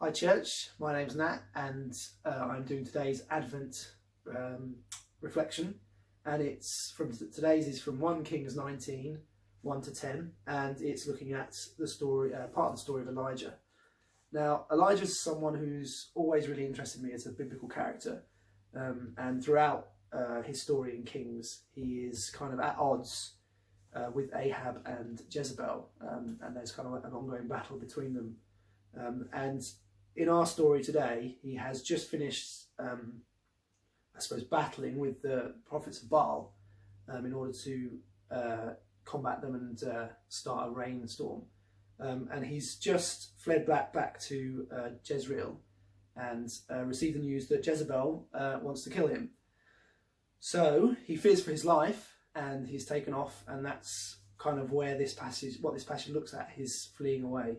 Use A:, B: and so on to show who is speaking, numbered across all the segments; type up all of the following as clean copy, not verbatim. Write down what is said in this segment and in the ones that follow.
A: Hi church, my name's Nat and I'm doing today's Advent reflection, and today's is from 1 Kings 19, 1 to 10, and it's looking at the story, part of the story of Elijah. Now Elijah's someone who's always really interested me as a biblical character, and throughout his story in Kings he is kind of at odds with Ahab and Jezebel, and there's kind of like an ongoing battle between them. And in our story today, he has just finished, I suppose, battling with the prophets of Baal in order to combat them and start a rainstorm. And he's just fled back to Jezreel and received the news that Jezebel wants to kill him. So he fears for his life and he's taken off, and that's kind of where what this passage looks at, his fleeing away.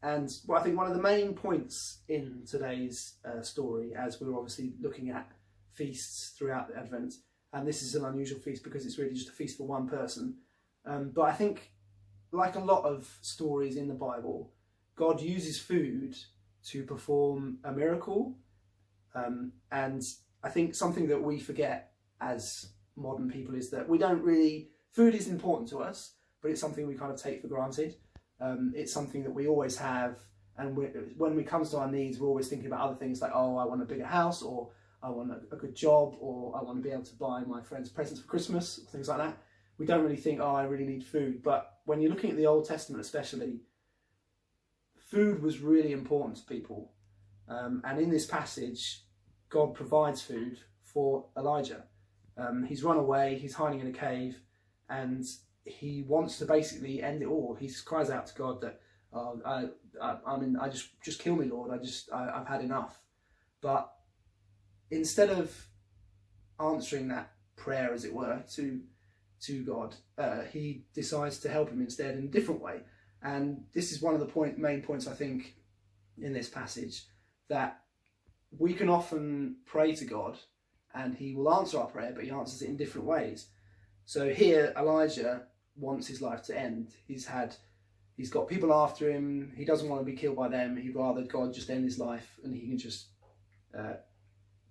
A: And I think one of the main points in today's story, as we're obviously looking at feasts throughout the Advent, and this is an unusual feast because it's really just a feast for one person, but I think, like a lot of stories in the Bible, God uses food to perform a miracle, and I think something that we forget as modern people is that food is important to us, but it's something we kind of take for granted. It's something that we always have, and when it comes to our needs, we're always thinking about other things like, oh, I want a bigger house, or I want a good job, or I want to be able to buy my friends presents for Christmas, or things like that. We don't really think, oh, I really need food. But when you're looking at the Old Testament especially, food was really important to people. And in this passage, God provides food for Elijah. He's run away, he's hiding in a cave, and he wants to basically end it all. He cries out to God that, just kill me, Lord. I've had enough. But instead of answering that prayer, as it were, to God, he decides to help him instead in a different way. And this is one of the main points, I think, in this passage, that we can often pray to God and he will answer our prayer, but he answers it in different ways. So here, Elijah wants his life to end. He's got people after him. He doesn't want to be killed by them. He'd rather God just end his life and he can just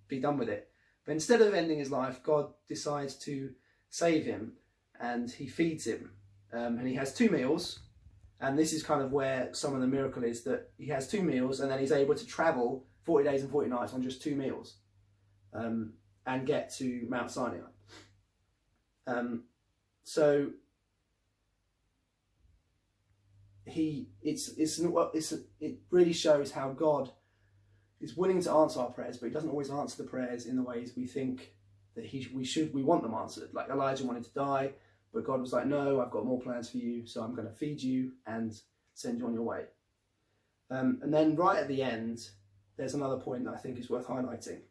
A: be done with it. But instead of ending his life, God decides to save him, and he feeds him. And he has 2 meals. And this is kind of where some of the miracle is, that he has 2 meals and then he's able to travel 40 days and 40 nights on just 2 meals and get to Mount Sinai. So it really shows how God is willing to answer our prayers, but he doesn't always answer the prayers in the ways we think that we want them answered. Like Elijah wanted to die, but God was like, no, I've got more plans for you, so I'm going to feed you and send you on your way. And then right at the end, there's another point that I think is worth highlighting.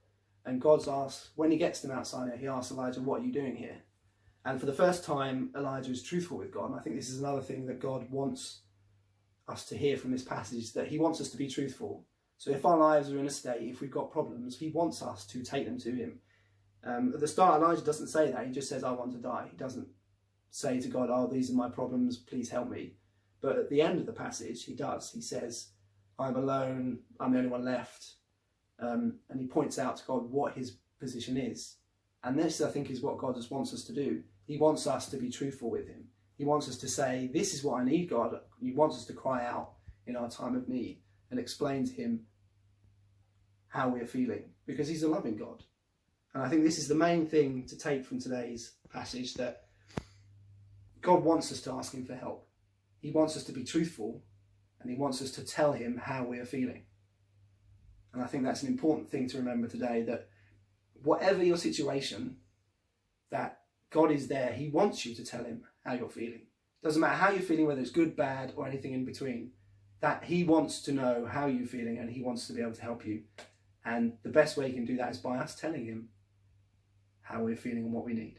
A: And God's asked, when he gets to Mount Sinai, he asks Elijah, what are you doing here? And for the first time, Elijah is truthful with God. And I think this is another thing that God wants us to hear from this passage, that he wants us to be truthful. So if our lives are in a state, if we've got problems, he wants us to take them to him. At the start, Elijah doesn't say that. He just says, I want to die. He doesn't say to God, oh, these are my problems, please help me. But at the end of the passage, he does. He says, I'm alone, I'm the only one left. And he points out to God what his position is. And this, I think, is what God just wants us to do. He wants us to be truthful with him. He wants us to say, this is what I need, God. He wants us to cry out in our time of need and explain to him how we're feeling, because he's a loving God. And I think this is the main thing to take from today's passage, that God wants us to ask him for help. He wants us to be truthful, and he wants us to tell him how we're feeling. And I think that's an important thing to remember today, that whatever your situation, that God is there. He wants you to tell him how you're feeling. Doesn't matter how you're feeling, whether it's good, bad, or anything in between. That he wants to know how you're feeling, and he wants to be able to help you. And the best way he can do that is by us telling him how we're feeling and what we need.